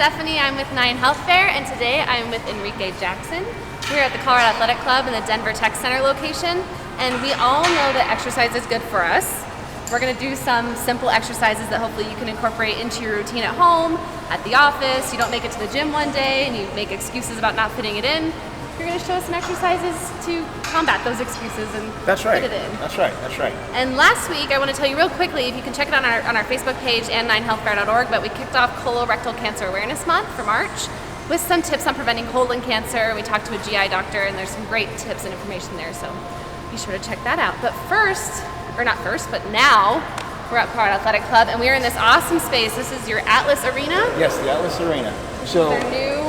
Stephanie. I'm with 9 Health Fair, and today I'm with Enrique Jackson. We're at the Colorado Athletic Club in the Denver Tech Center location, and we all know that exercise is good for us. We're going to do some simple exercises that hopefully you can incorporate into your routine at home, at the office. You don't make it to the gym one day and you make excuses about not fitting it in. You're going to show us some exercises to combat those excuses and fit it in. That's right. And last week, I want to tell you real quickly, if you can check it on our Facebook page and 9healthfair.org, but we kicked off Colorectal Cancer Awareness Month for March with some tips on preventing colon cancer. We talked to a GI doctor, and there's some great tips and information there, so be sure to check that out. But now, we're at Colorado Athletic Club, and we are in this awesome space. This is your Atlas Arena. Yes, the Atlas Arena. So their new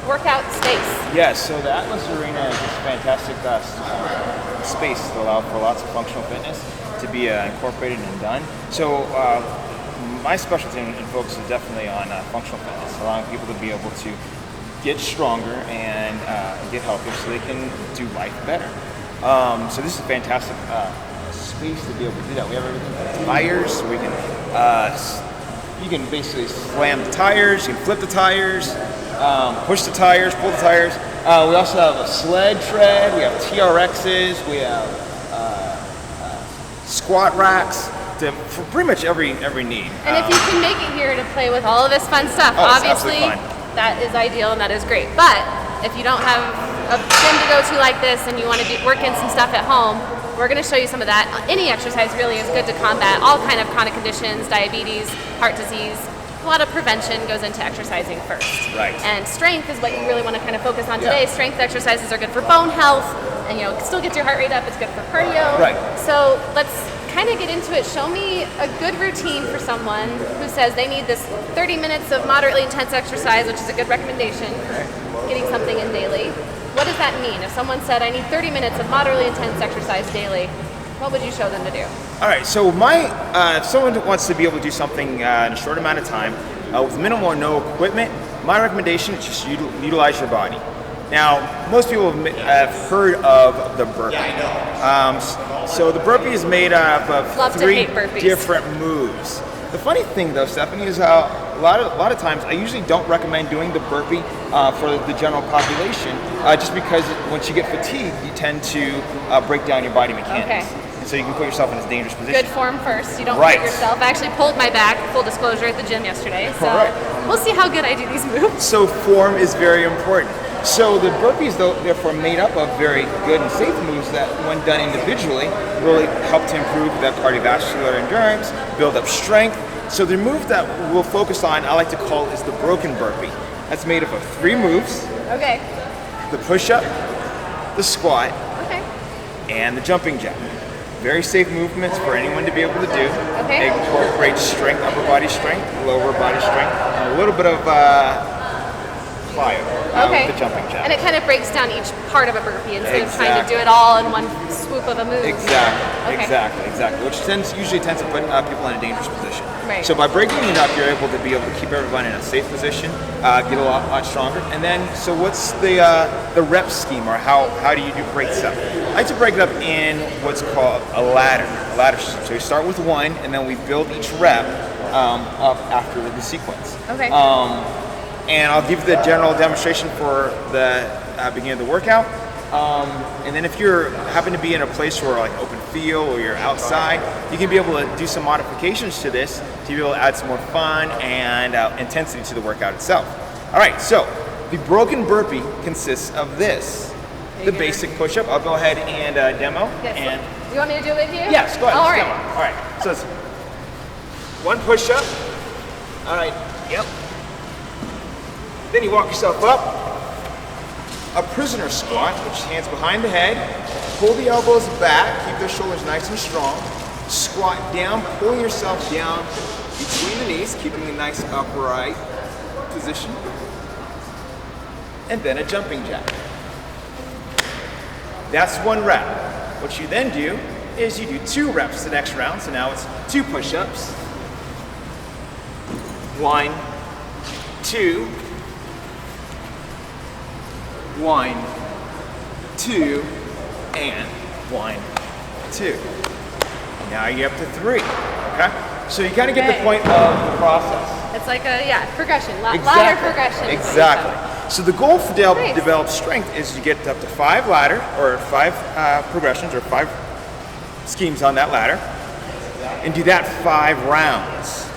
workout space. Yes, so the Atlas Arena is this fantastic space that allows for lots of functional fitness to be incorporated and done. So my specialty and focus is definitely on functional fitness, allowing people to be able to get stronger and get healthier so they can do life better. So this is a fantastic space to be able to do that. We have everything from tires. We can you can basically slam the tires, you can flip the tires, push the tires, pull the tires. We also have a sled tread, we have TRXs, we have squat racks for pretty much every need. And if you can make it here to play with all of this fun stuff, obviously that is ideal and that is great. But if you don't have a gym to go to like this and you want to work in some stuff at home, we're going to show you some of that. Any exercise really is good to combat all kind of chronic conditions, diabetes, heart disease. A lot of prevention goes into exercising first. Right. And strength is what you really want to kind of focus on today. Strength exercises are good for bone health, and still gets your heart rate up. It's good for cardio. Right. So let's kind of get into it. Show me a good routine for someone who says they need this 30 minutes of moderately intense exercise, which is a good recommendation for getting something in daily. What does that mean? If someone said, I need 30 minutes of moderately intense exercise daily, what would you show them to do? All right, so if someone wants to be able to do something in a short amount of time with minimal or no equipment, my recommendation is just utilize your body. Now, most people have heard of the burpee. Yeah, I know. So the burpee is made up of Love 3 to hate burpees. different moves. The funny thing, though, Stephanie, is a lot of times I usually don't recommend doing the burpee for the general population, just because once you get fatigued, you tend to break down your body mechanics. Okay. And so you can put yourself in this dangerous position. Good form first. You don't hurt yourself. I actually pulled my back, full disclosure, at the gym yesterday. So we'll see how good I do these moves. So form is very important. So the burpees, though, therefore made up of very good and safe moves that, when done individually, really help to improve that cardiovascular endurance, build up strength. So the move that we'll focus on, I like to call, is the broken burpee. That's made up of 3 moves. Okay. The push-up, the squat, and the jumping jack. Very safe movements for anyone to be able to do. Okay. They incorporate strength, upper body strength, lower body strength, and a little bit of plyo with the jumping jack. And it kind of breaks down each part of a burpee instead of trying to do it all in one swoop of a move. Exactly. Which usually tends to put people in a dangerous position. Right. So by breaking it up, you're able to keep everyone in a safe position, get a lot stronger. And then, so what's the rep scheme, or how do you break this up? I like to break it up in what's called a ladder system. So we start with 1, and then we build each rep up after the sequence. Okay. And I'll give you the general demonstration for the beginning of the workout. And then if you happen to be in a place where like open field or you're outside, you can be able to do some modifications to this to be able to add some more fun and intensity to the workout itself. All right, so the broken burpee consists of this. The basic push-up. I'll go ahead and demo. Yes. And you want me to do it with you? yes, go ahead. All right. Demo. All right, so it's 1 push-up. All right, yep. Then you walk yourself up. A prisoner squat, which is hands behind the head. Pull the elbows back, keep those shoulders nice and strong. Squat down, pull yourself down between the knees, keeping a nice upright position. And then a jumping jack. That's 1 rep. What you then do is you do 2 reps the next round. So now it's 2 push-ups. 1, 2, 1, 2, and 1, 2. Now you're up to 3, okay? So you kind of get the point of the process. It's like a, progression, ladder progression. Exactly. So the goal for Nice. develop strength is to get up to 5 ladder, or 5 progressions, or 5 schemes on that ladder, and do that 5 rounds.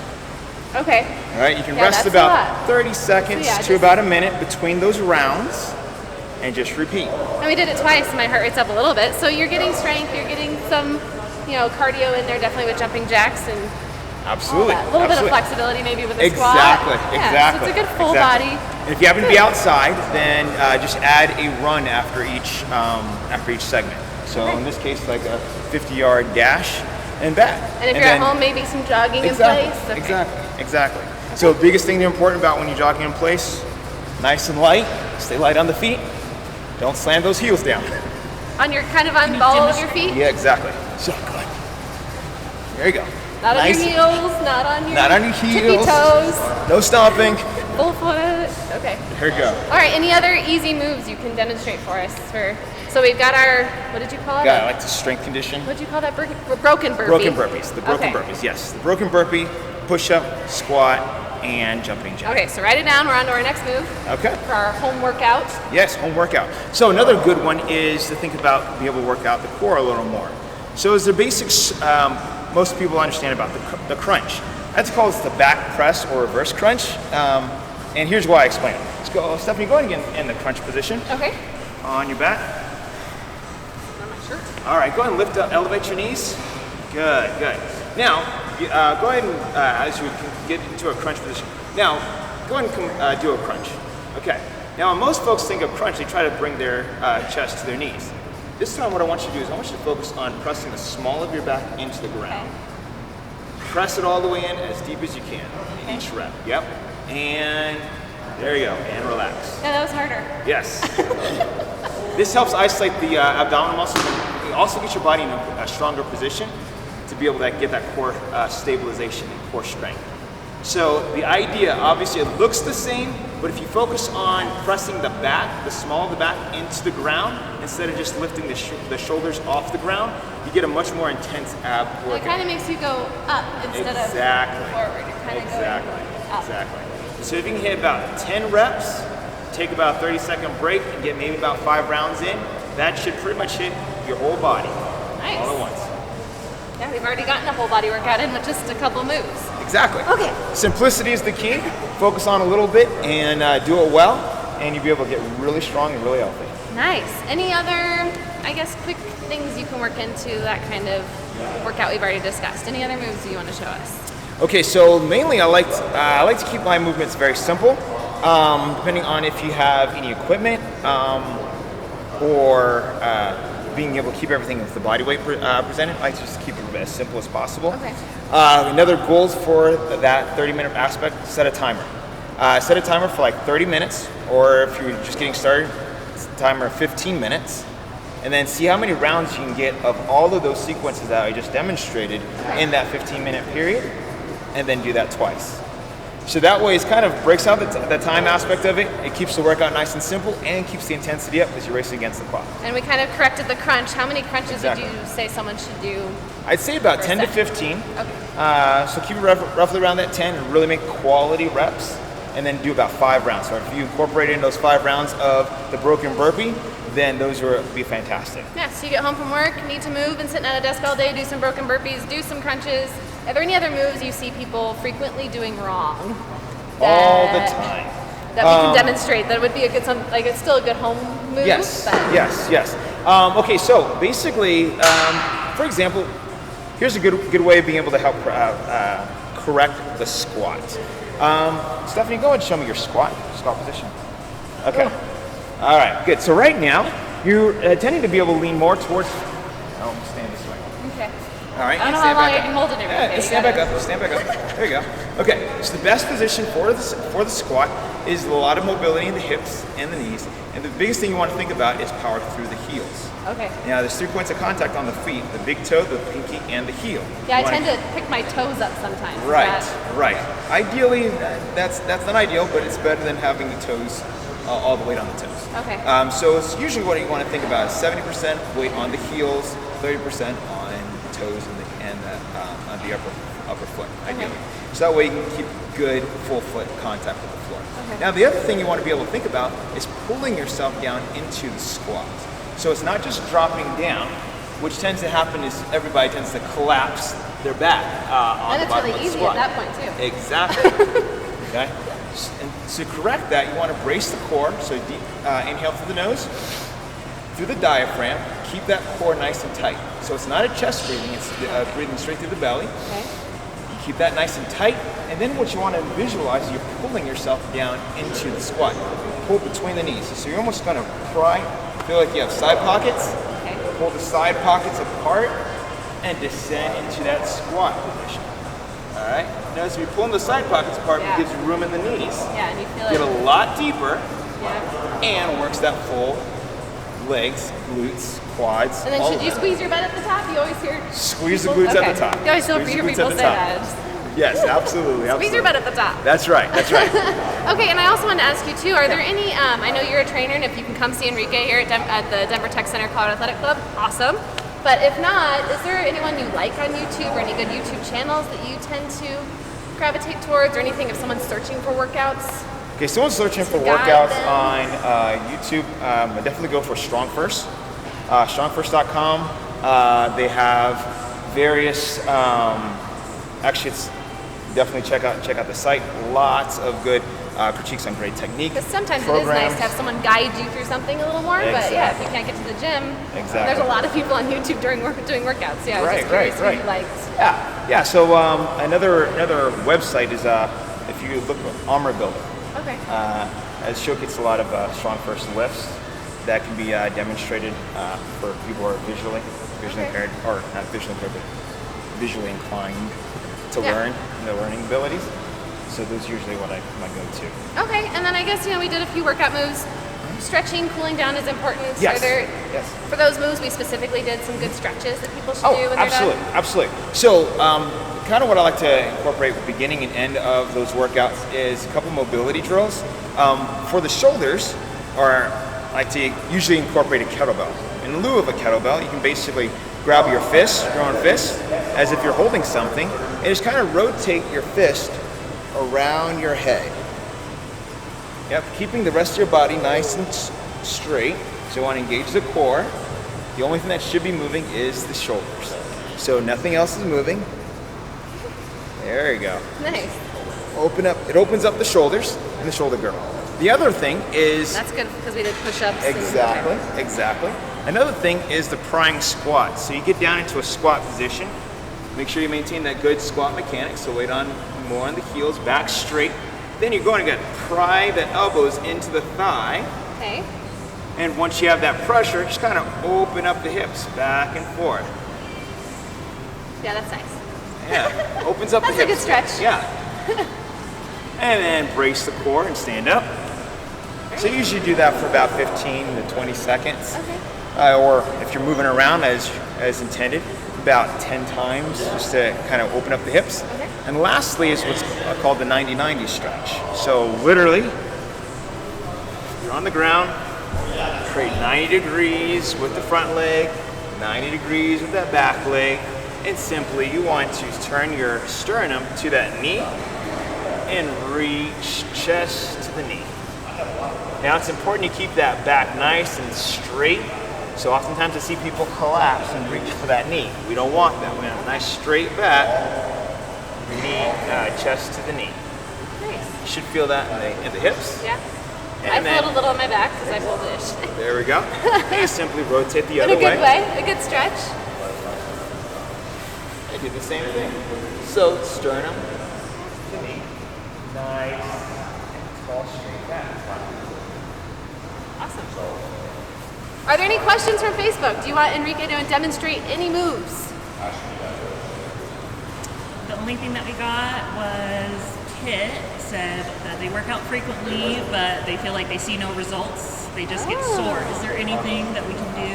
Okay. All right, you can Yeah, rest that's a about lot. 30 seconds So, yeah, to just- about a minute between those rounds, and just repeat. And we did it twice, and my heart rate's up a little bit. So you're getting strength, you're getting some, cardio in there, definitely with jumping jacks and Absolutely. all that. A little bit of absolutely. flexibility maybe with a squat. Exactly, Yeah, exactly. So it's a good full exactly. body. And if you happen to be outside, then just add a run after each segment. So Okay. in this case, like a 50-yard dash and back. And if you're at home, maybe some jogging exactly, in place. Okay. Exactly. So the biggest thing important about when you're jogging in place, nice and light, stay light on the feet, don't slam those heels down. On your the ball of your feet. Yeah, exactly. So good. There you go. Not Nice. on your heels, not on your tippy heels. toes, No stomping. full foot. Okay. Here we go. All right. Any other easy moves you can demonstrate for us? So we've got our, what did you call it? Yeah, I like the strength condition. What did you call that? Broken burpee. Broken burpees. The broken Okay. burpees, yes. The broken burpee, push-up, squat, and jumping jack. Okay, so write it down. We're on to our next move Okay. for our home workout. Yes, home workout. So another good one is to think about being able to work out the core a little more. So as the basics, most people understand about the crunch. That's called the back press or reverse crunch. And here's why I explain it. Let's go, Stephanie, go ahead and get in the crunch position Okay. on your back. On my shirt. All right, go ahead and lift up, elevate your knees. Good, good. Now, go ahead and, as you get into a crunch position, now, go ahead and do a crunch. Okay. Now, when most folks think of crunch, they try to bring their chest to their knees. This time, what I want you to do is I want you to focus on pressing the small of your back into the ground. Press it all the way in as deep as you can, each rep. Yep. And there you go, and relax. Yeah, that was harder. Yes. This helps isolate the abdominal muscles and it also gets your body in a stronger position to be able to get that core stabilization and core strength. So the idea, obviously it looks the same, but if you focus on pressing the back, the small of the back into the ground, instead of just lifting the shoulders off the ground, you get a much more intense ab It workout. kind of makes you go up instead of forward. You're kind of going up. Exactly. So if you can hit about 10 reps, take about a 30-second break and get maybe about 5 rounds in, that should pretty much hit your whole body Nice. all at once. Yeah, we've already gotten a whole body workout in with just a couple moves. Exactly. Okay. Simplicity is the key. Focus on a little bit and do it well, and you'll be able to get really strong and really healthy. Nice. Any other, quick things you can work into that kind of workout we've already discussed? Any other moves you want to show us? Okay, so mainly I like to keep my movements very simple, depending on if you have any equipment or being able to keep everything with the body weight presented. I like to just keep it as simple as possible. Okay. Another goal for that 30-minute aspect, set a timer. Set a timer for like 30 minutes, or if you're just getting started, set a timer of 15 minutes. And then see how many rounds you can get of all of those sequences that I just demonstrated in that 15-minute period, and then do that twice. So that way it kind of breaks out the time aspect of it. It keeps the workout nice and simple and keeps the intensity up as you're racing against the clock. And we kind of corrected the crunch. How many crunches Exactly. would you say someone should do? I'd say about Per 10 to set. 15. Okay. So keep it roughly around that 10 and really make quality reps, and then do about 5 rounds. So if you incorporate in those 5 rounds of the broken burpee, then those would be fantastic. Yeah, so you get home from work, need to move and sitting at a desk all day, do some broken burpees, do some crunches. Are there any other moves you see people frequently doing wrong? All the time. That we can demonstrate that would be a good, it's still a good home move. Yes, but yes. Okay, so basically, for example, here's a good way of being able to help correct the squat. Stephanie, go ahead and show me your squat position. Okay. All right, good. So right now, you're tending to be able to lean more towards. Oh, stand this way. Okay. All right. I don't know stand how long back I up. can hold it every Yeah, day. just stand back up. Stand back up. There you go. Okay. So the best position for the squat is a lot of mobility in the hips and the knees, and the biggest thing you want to think about is power through the heels. Okay. Now, there's 3 points of contact on the feet: the big toe, the pinky, and the heel. Yeah, I You wanna- tend to pick my toes up sometimes. Right. Ideally, that's not ideal, but it's better than having the toes all the weight on the toes. Okay. So it's usually what you want to think about is 70% weight on the heels, 30% on the toes and on the upper upper foot, ideally. So that way you can keep good full foot contact with the floor. Now the other thing you want to be able to think about is pulling yourself down into the squat. So it's not just dropping down, which tends to happen is everybody tends to collapse their back on the bottom of the squat. And it's really easy at that point too. Exactly. Okay. And to correct that, you want to brace the core. So deep, inhale through the nose, through the diaphragm. Keep that core nice and tight. So it's not a chest breathing; it's breathing straight through the belly. Okay. You keep that nice and tight, and then what you want to visualize, you're pulling yourself down into the squat. Pull between the knees. So you're almost going to pry. Feel like you have side pockets. Okay. Pull the side pockets apart and descend into that squat position. All right. Now, as you're pulling the side pockets apart, it gives you room in the knees. Yeah, and you feel Get a lot deeper, and and works that full legs, glutes, quads. then all should of you that. squeeze your butt at the top? You always hear Squeeze the glutes at the top. You always hear Squeeze the people glutes say at the top. that. Yes, absolutely. Squeeze your butt at the top. That's right. That's right. Okay, and I also wanted to ask you too, are there any, I know you're a trainer, and if you can come see Enrique here at the Denver Tech Center Colorado Athletic Club, awesome. But if not, is there anyone you like on YouTube or any good YouTube channels that you tend to gravitate towards, or anything if someone's searching for workouts? Okay, someone's searching for Guide workouts them. on YouTube. I definitely go for Strong First. Strongfirst.com. They have various. Actually, it's definitely check out the site. Lots of good critiques on great technique. Because sometimes programs. it is nice to have someone guide you through something a little more. But yeah, if you can't get to the gym, there's a lot of people on YouTube doing workouts. Yeah, I was just curious who you liked. Yeah. So another website is if you look at Armor Builder. Okay. It showcases a lot of Strong First lifts that can be demonstrated for people who are visually impaired, or not visually impaired, but visually inclined to learn, and their learning abilities. So those are usually what I go-to. Okay, and then I guess we did a few workout moves. Stretching, cooling down is important. Yes. Are there, Yes. For those moves, we specifically did some good stretches that people should do when absolutely, they're done. absolutely. So, kind of what I like to incorporate at the beginning and end of those workouts is a couple mobility drills. For the shoulders, I like to usually incorporate a kettlebell. In lieu of a kettlebell, you can basically grab your fist, your own fist, as if you're holding something, and just kind of rotate your fist around your head. Yep, keeping the rest of your body nice and straight. So you want to engage the core. The only thing that should be moving is the shoulders. So nothing else is moving. There you go. Nice. It opens up the shoulders and the shoulder girdle. The other thing is... That's good because we did push-ups. Exactly. Another thing is the prying squat. So you get down into a squat position. Make sure you maintain that good squat mechanics. So weight on more on the heels, back straight. Then you're going to pry the elbows into the thigh. Okay. And once you have that pressure, just kind of open up the hips back and forth. Yeah, that's nice. Yeah, opens up the hips. That's a good stretch. Yeah. And then brace the core and stand up. So you usually do that for about 15 to 20 seconds. Okay. Or if you're moving around as intended, about 10 times just to kind of open up the hips. Okay. And lastly is what's called the 90-90 stretch. So literally, you're on the ground, create 90 degrees with the front leg, 90 degrees with that back leg, and simply you want to turn your sternum to that knee and reach chest to the knee. Now it's important you keep that back nice and straight. So oftentimes I see people collapse and reach for that knee. We don't want that. We want a nice straight back, knee, chest to the knee. Nice. You should feel that in the hips. Yeah. And I feel it a little on my back because I pulled it. There we go. And you simply rotate the In other a good way, a good stretch. I do the same thing. So sternum to knee, nice and tall straight back. Awesome. Are there any questions from Facebook? Do you want Enrique to demonstrate any moves? The only thing that we got was Kit said that they work out frequently, but they feel like they see no results. They just get sore. Is there anything that we can do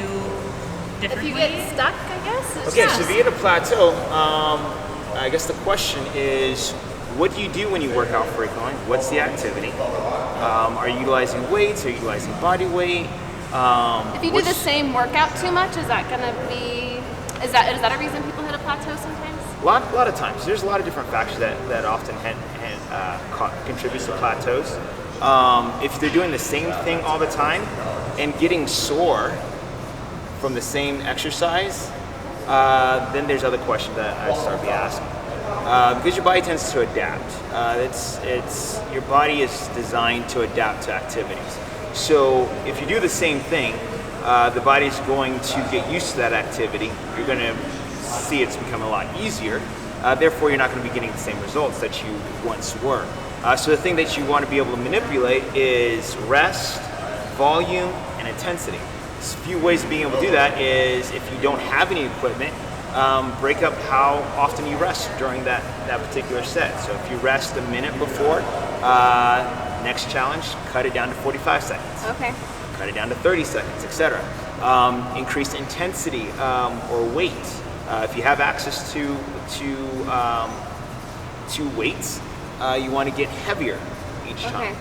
differently? If you get stuck, I guess. Okay, so if you hit a plateau, I guess the question is, what do you do when you work out frequently? What's the activity? Are you utilizing weights? Are you utilizing body weight? If you do the same workout too much, is that gonna be? Is that a reason people hit a plateau sometimes? A lot of times. There's a lot of different factors that often contributes to plateaus. If they're doing the same thing all the time and getting sore from the same exercise, then there's other questions that I start to be asking. Because your body tends to adapt. Your body is designed to adapt to activities. So if you do the same thing, the body's going to get used to that activity. You're going to see it's become a lot easier. Therefore, you're not going to be getting the same results that you once were. So the thing that you want to be able to manipulate is rest, volume, and intensity. A few ways of being able to do that is if you don't have any equipment, break up how often you rest during that particular set. So if you rest a minute before, next challenge, cut it down to 45 seconds. Okay. Cut it down to 30 seconds, etc. Increased intensity or weight. If you have access to weights, you want to get heavier each time.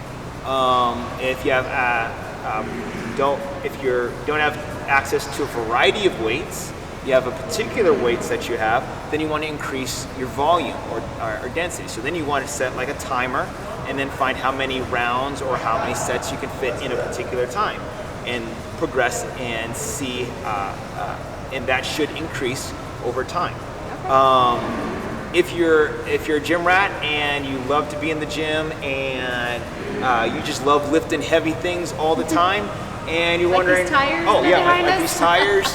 If you have don't have access to a variety of weights, you have a particular weights that you have, then you want to increase your volume or density. So then you want to set like a timer and then find how many rounds or how many sets you can fit in a particular time and progress and see, and that should increase over time. If you're a gym rat and you love to be in the gym and you just love lifting heavy things all the time and you're wondering, these tires like these tires,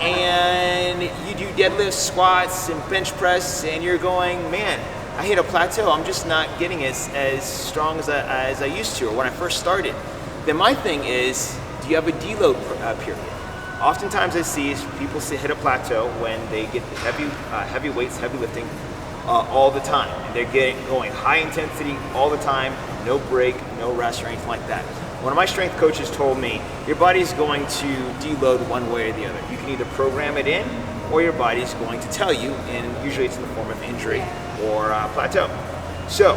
and you do deadlifts, squats, and bench press, and you're going, man, I hit a plateau. I'm just not getting as strong as I used to, or when I first started. Then my thing is, do you have a deload period? Oftentimes I see people hit a plateau when they get heavy weights, heavy lifting all the time. And they're going high intensity all the time, no break, no rest or anything like that. One of my strength coaches told me, your body's going to deload one way or the other. You can either program it in, or your body's going to tell you, and usually it's in the form of injury or plateau. So,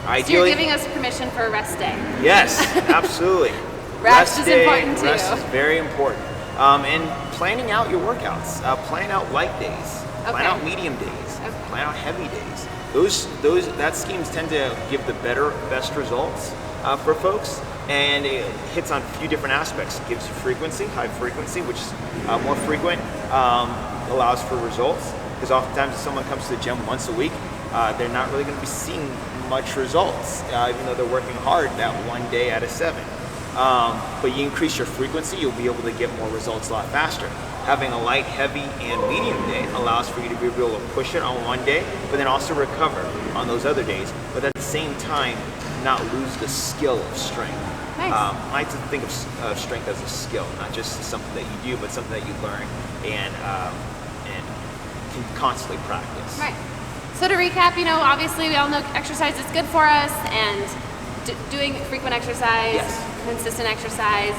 ideally... So you're giving us permission for a rest day. Yes, absolutely. Rest is important too. Rest is very important. And planning out your workouts. Plan out light days. Plan out medium days. Plan out heavy days. That schemes tend to give the best results for folks. And it hits on a few different aspects. It gives you frequency, high frequency, which is more frequent, allows for results. Because oftentimes if someone comes to the gym once a week, they're not really going to be seeing much results, even though they're working hard that one day out of 7. But you increase your frequency, you'll be able to get more results a lot faster. Having a light, heavy, and medium day allows for you to be able to push it on one day, but then also recover on those other days. But at the same time, not lose the skill of strength. Nice. I like to think of strength as a skill, not just something that you do, but something that you learn and can constantly practice. Right. So to recap, obviously we all know exercise is good for us, and doing frequent exercise, consistent exercise,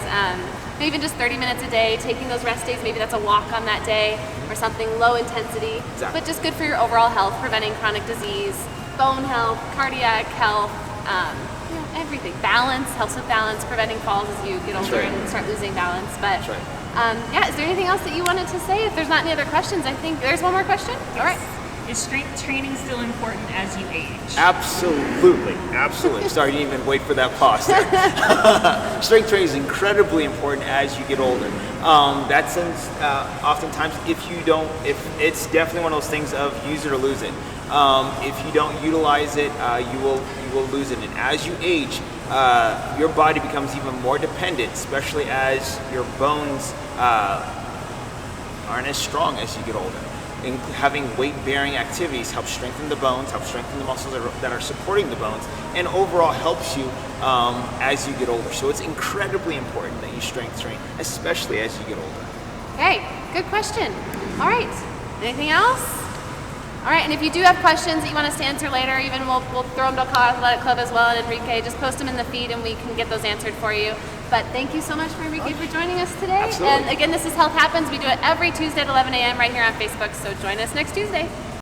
maybe even just 30 minutes a day, taking those rest days, maybe that's a walk on that day or something low intensity, but just good for your overall health, preventing chronic disease, bone health, cardiac health, everything. Balance, helps with balance, preventing falls as you get older and start losing balance. But is there anything else that you wanted to say? If there's not any other questions, I think there's one more question. All right. Is strength training still important as you age? Absolutely. Sorry, you didn't even wait for that pause there. Strength training is incredibly important as you get older. That sense, oftentimes, if it's definitely one of those things of use it or lose it. If you don't utilize it, you will lose it. And as you age, your body becomes even more dependent, especially as your bones aren't as strong as you get older. And having weight-bearing activities helps strengthen the bones, helps strengthen the muscles that are supporting the bones, and overall helps you as you get older. So it's incredibly important that you strength train, especially as you get older. Okay, good question. All right, anything else? All right, and if you do have questions that you want us to answer later, even we'll throw them to Colorado Athletic Club as well, and Enrique, just post them in the feed and we can get those answered for you. But thank you so much, Enrique, for joining us today. Absolutely. And again, this is Health Happens. We do it every Tuesday at 11 a.m. right here on Facebook, so join us next Tuesday.